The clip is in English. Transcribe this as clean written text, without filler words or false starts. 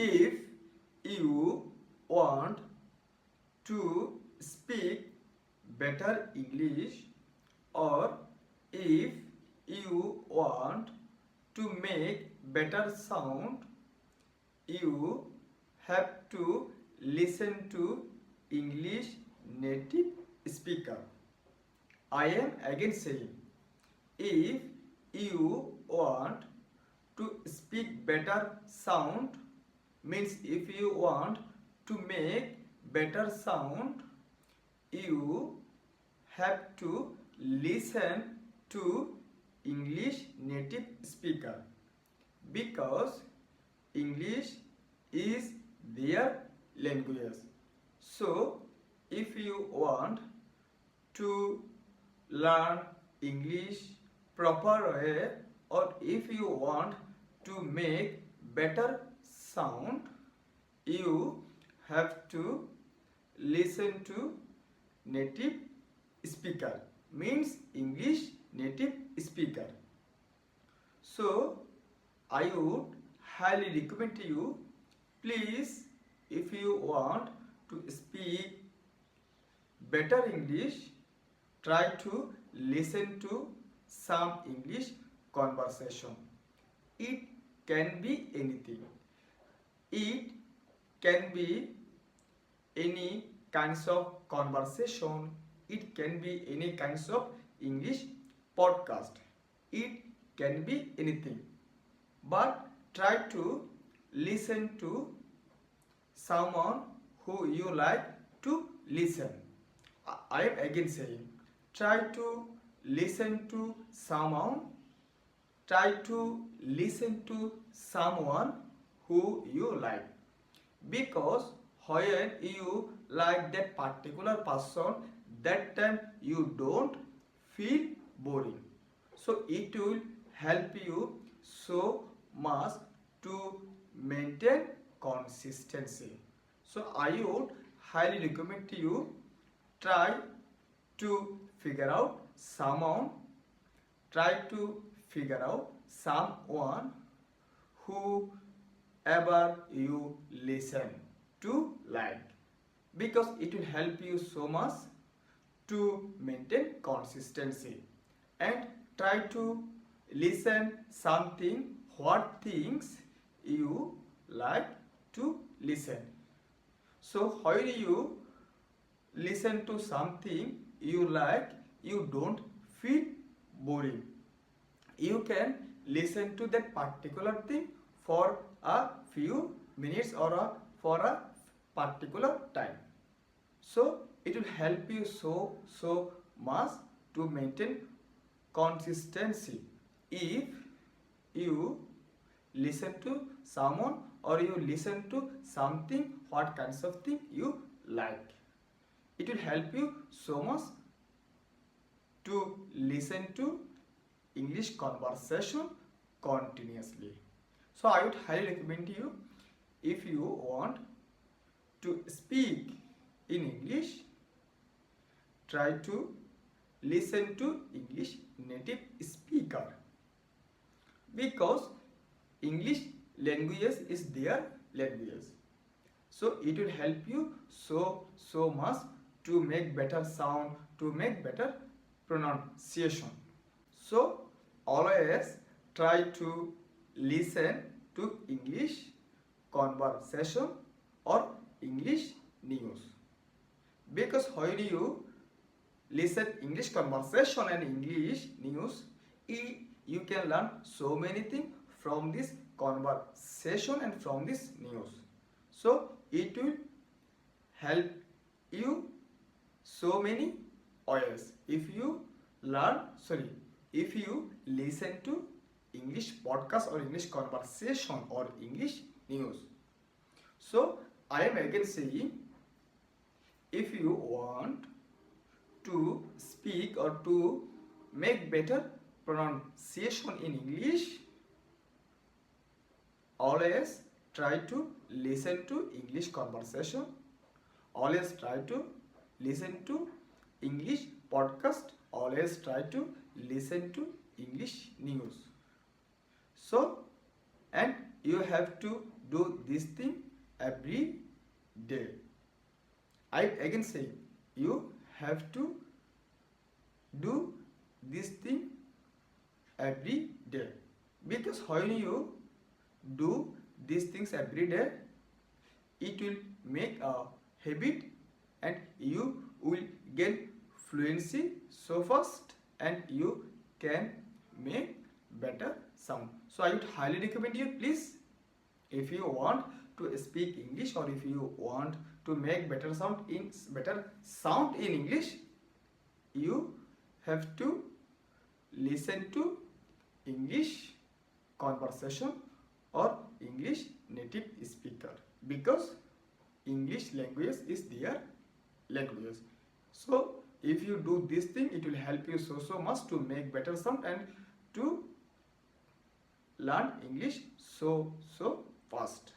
if you want to speak better English, or if you want to make better sound, you have to listen to English native speaker. I am again saying, if you want to speak better sound, means if you want to make better sound, you have to listen to English native speaker, because English is their language. So if you want to learn English proper way, or if you want to make better sound, you have to listen to native speaker, means English native speaker. So I would highly recommend to you, please, if you want to speak better English, try to listen to some English conversation. It can be anything. It can be any kinds of conversation. It can be any kinds of English podcast. It can be anything. But try to listen to someone who you like to listen. I am again saying, try to listen to someone. Try to listen to someone who you like, because when you like that particular person, that time you don't feel boring. So it will help you so much to maintain consistency. So I would highly recommend to you, try to figure out someone, try to figure out someone whoever you listen to like, because it will help you so much to maintain consistency. And try to listen something, what things you like to listen. So when you listen to something you like, you don't feel boring. You can listen to that particular thing for a few minutes or for a particular time. So it will help you so much to maintain consistency. If you listen to someone, or you listen to something, what kinds of thing you like, it will help you so much to listen to English conversation continuously. So I would highly recommend you, if you want to speak in English, try to listen to English native speaker, because English language is their language. So it will help you so much to make better sound, to make better pronunciation. So always try to listen to English conversation or English news, because when you listen English conversation and English news, you can learn so many things from this conversation and from this news. So it will help you so many ways. If you listen to English podcast or English conversation or English news. So I am again saying, if you want to speak or to make better pronunciation in English, always try to listen to English conversation, always try to listen to English podcast, always try to listen to English news. So, and you have to do this thing every day. I again say, you have to do this thing every day, because when you do these things every day, it will make a habit and you will gain fluency so fast and you can make better sound. So I would highly recommend you, please, if you want to speak English or if you want to make better sound in English, you have to listen to English conversation or English native speaker, because English language is their language. So if you do this thing, it will help you so much to make better sound and to learn English so fast.